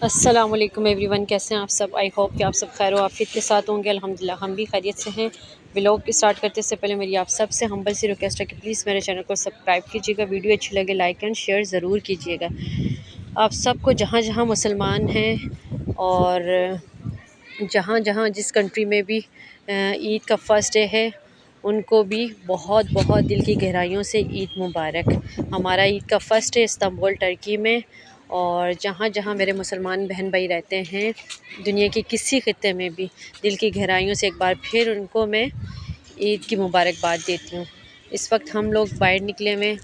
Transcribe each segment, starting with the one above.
السلام علیکم every one, کیسے ہیں آپ سب؟ آئی ہوپ کہ آپ سب خیر و عافیت کے ساتھ ہوں گے۔ الحمدللہ ہم بھی خیریت سے ہیں۔ ولاگ اسٹارٹ کرتے سے پہلے میری آپ سب سے ہمبل سی ریکویسٹ ہے کہ پلیز میرے چینل کو سبسکرائب کیجیے گا، ویڈیو اچھی لگے لائک اینڈ شیئر ضرور کیجیے گا۔ آپ سب کو جہاں جہاں مسلمان ہیں اور جہاں جہاں جس کنٹری میں بھی عید کا فرسٹ ڈے ہے، ان کو بھی بہت بہت دل کی گہرائیوں سے عید مبارک۔ ہمارا عید کا فرسٹ ڈے استنبول ٹرکی میں، اور جہاں جہاں میرے مسلمان بہن بھائی رہتے ہیں دنیا کے کسی خطے میں بھی، دل کی گہرائیوں سے ایک بار پھر ان کو میں عید کی مبارکباد دیتی ہوں۔ اس وقت ہم لوگ باہر نکلے ہوئے،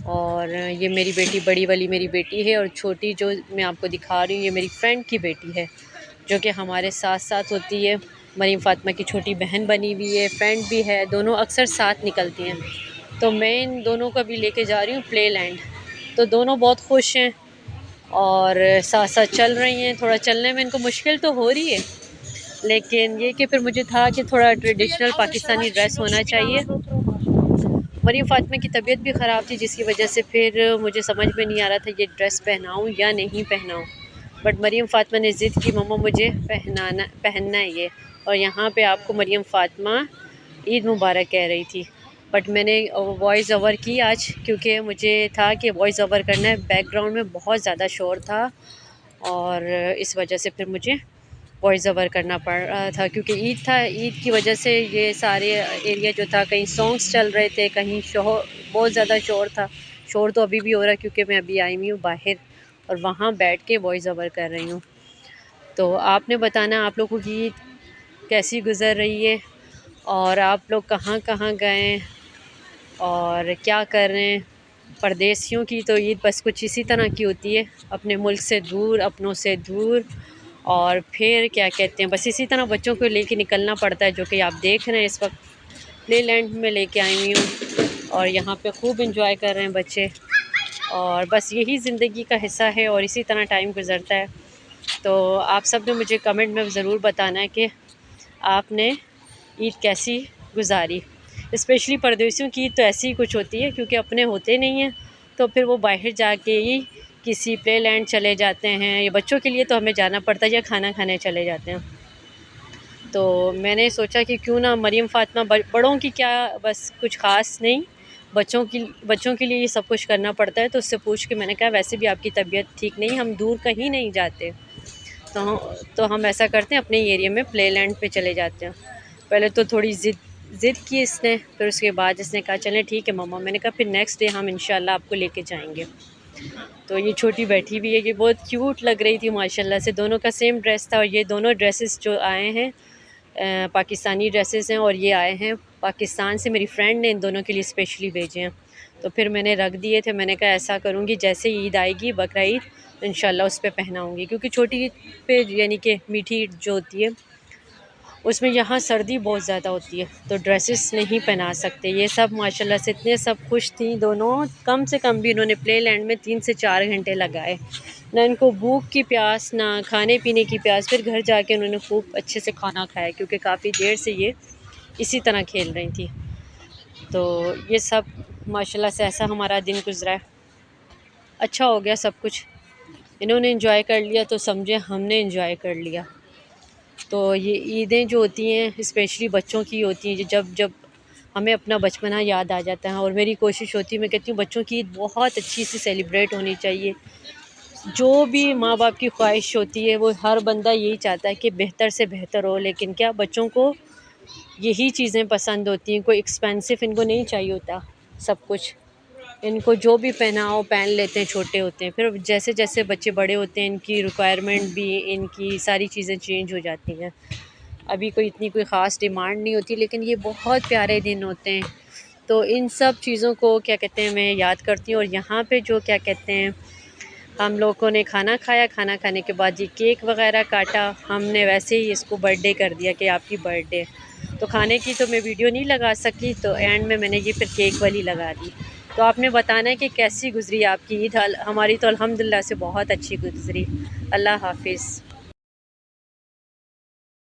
اور یہ میری بیٹی، بڑی والی میری بیٹی ہے، اور چھوٹی جو میں آپ کو دکھا رہی ہوں یہ میری فرینڈ کی بیٹی ہے، جو کہ ہمارے ساتھ ساتھ ہوتی ہے۔ مریم فاطمہ کی چھوٹی بہن بنی ہوئی ہے، فرینڈ بھی ہے، دونوں اکثر ساتھ نکلتی ہیں۔ تو میں ان دونوں کو بھی لے کے جا رہی ہوں پلے لینڈ، تو دونوں بہت خوش ہیں اور ساتھ ساتھ چل رہی ہیں۔ تھوڑا چلنے میں ان کو مشکل تو ہو رہی ہے، لیکن یہ کہ پھر مجھے تھا کہ تھوڑا ٹریڈیشنل پاکستانی ڈریس ہونا چاہیے۔ مریم فاطمہ کی طبیعت بھی خراب تھی، جس کی وجہ سے پھر مجھے سمجھ میں نہیں آ رہا تھا یہ ڈریس پہناؤں یا نہیں پہناؤں، بٹ مریم فاطمہ نے ضد کی مما مجھے پہننا ہے یہ، اور یہاں پہ آپ کو مریم فاطمہ عید مبارک کہہ رہی تھی، بٹ میں نے وائس اوور کی آج، کیونکہ مجھے تھا کہ وائس اوور کرنا ہے۔ بیک گراؤنڈ میں بہت زیادہ شور تھا، اور اس وجہ سے پھر مجھے وائس اوور کرنا پڑ رہا تھا، کیونکہ عید تھا۔ عید کی وجہ سے یہ سارے ایریا جو تھا، کہیں سانگس چل رہے تھے، کہیں بہت زیادہ شور تھا۔ شور تو ابھی بھی ہو رہا ہے، کیونکہ میں ابھی آئی ہوئی ہوں باہر اور وہاں بیٹھ کے وائس اوور کر رہی ہوں۔ تو آپ نے بتانا آپ لوگوں کی عید کیسی گزر رہی ہے، اور آپ لوگ کہاں کہاں گئے اور کیا کر رہے ہیں۔ پردیسیوں کی تو عید بس کچھ اسی طرح کی ہوتی ہے، اپنے ملک سے دور، اپنوں سے دور، اور پھر کیا کہتے ہیں، بس اسی طرح بچوں کو لے کے نکلنا پڑتا ہے، جو کہ آپ دیکھ رہے ہیں اس وقت پلے لینڈ میں لے کے آئی ہوئی ہوں، اور یہاں پہ خوب انجوائے کر رہے ہیں بچے، اور بس یہی زندگی کا حصہ ہے، اور اسی طرح ٹائم گزرتا ہے۔ تو آپ سب نے مجھے کمنٹ میں ضرور بتانا ہے کہ آپ نے عید کیسی گزاری۔ اسپیشلی پردیسیوں کی عید تو ایسی ہی کچھ ہوتی ہے، کیونکہ اپنے ہوتے نہیں ہیں، تو پھر وہ باہر جا کے ہی کسی پلے لینڈ چلے جاتے ہیں، یا بچوں کے لیے تو ہمیں جانا پڑتا ہے، یا کھانا کھانے چلے جاتے ہیں۔ تو میں نے سوچا کہ کیوں نہ مریم فاطمہ، بڑوں کی کیا، بس کچھ خاص نہیں، بچوں کے لیے یہ سب کچھ کرنا پڑتا ہے، تو اس سے پوچھ کے میں نے کہا ویسے بھی آپ کی طبیعت ٹھیک نہیں، ہم دور کہیں نہیں جاتے، تو ہم ایسا کرتے ہیں اپنے ایریا میں پلے لینڈ پہ چلے جاتے ہیں۔ پہلے تو تھوڑی ضد کی اس نے، پھر اس کے بعد اس نے کہا چلیں ٹھیک ہے مما۔ میں نے کہا پھر نیکسٹ ڈے ہم انشاءاللہ آپ کو لے کے جائیں گے۔ تو یہ چھوٹی بیٹھی بھی ہے، یہ بہت کیوٹ لگ رہی تھی ماشاءاللہ سے، دونوں کا سیم ڈریس تھا، اور یہ دونوں ڈریسز جو آئے ہیں پاکستانی ڈریسز ہیں، اور یہ آئے ہیں پاکستان سے، میری فرینڈ نے ان دونوں کے لیے اسپیشلی بھیجے ہیں۔ تو پھر میں نے رکھ دیے تھے، میں نے کہا ایسا کروں گی جیسے عید آئے گی، بقرہ عید، انشاءاللہ اس پہ پہناؤں گی، کیونکہ چھوٹی عید پہ یعنی کہ میٹھی عید جو ہوتی ہے اس میں یہاں سردی بہت زیادہ ہوتی ہے، تو ڈریسز نہیں پہنا سکتے۔ یہ سب ماشاءاللہ سے اتنے سب خوش تھیں دونوں، کم سے کم بھی انہوں نے پلے لینڈ میں 3 سے 4 گھنٹے لگائے، نہ ان کو بھوک کی پیاس، نہ کھانے پینے کی پیاس۔ پھر گھر جا کے انہوں نے خوب اچھے سے کھانا کھایا، کیونکہ کافی دیر سے یہ اسی طرح کھیل رہی تھیں۔ تو یہ سب ماشاءاللہ سے ایسا ہمارا دن گزرا ہے، اچھا ہو گیا سب کچھ۔ انہوں نے انجوائے کر لیا تو سمجھے ہم نے انجوائے کر لیا۔ تو یہ عیدیں جو ہوتی ہیں اسپیشلی بچوں کی ہوتی ہیں، جب ہمیں اپنا بچپنا یاد آ جاتا ہے، اور میری کوشش ہوتی ہے، میں کہتی ہوں بچوں کی عید بہت اچھی سے سیلیبریٹ ہونی چاہیے۔ جو بھی ماں باپ کی خواہش ہوتی ہے، وہ ہر بندہ یہی چاہتا ہے کہ بہتر سے بہتر ہو، لیکن کیا بچوں کو یہی چیزیں پسند ہوتی ہیں، کوئی ایکسپینسو ان کو نہیں چاہیے ہوتا سب کچھ، ان کو جو بھی پہناؤ پہن لیتے ہیں، چھوٹے ہوتے ہیں، پھر جیسے جیسے بچے بڑے ہوتے ہیں ان کی ریکوائرمنٹ بھی، ان کی ساری چیزیں چینج ہو جاتی ہیں۔ ابھی کوئی خاص ڈیمانڈ نہیں ہوتی، لیکن یہ بہت پیارے دن ہوتے ہیں، تو ان سب چیزوں کو کیا کہتے ہیں میں یاد کرتی ہوں۔ اور یہاں پہ جو کیا کہتے ہیں ہم لوگوں نے کھانا کھایا، کھانا کھانے کے بعد یہ کیک وغیرہ کاٹا، ہم نے ویسے ہی اس کو برتھ ڈے کر دیا کہ آپ کی برتھ ڈے۔ تو کھانے کی تو میں ویڈیو نہیں لگا سکی، تو اینڈ میں نے یہ پھر کیک والی لگا دی۔ تو آپ نے بتانا ہے کہ کیسی گزری آپ کی عید۔ ہماری تو الحمدللہ سے بہت اچھی گزری۔ اللہ حافظ۔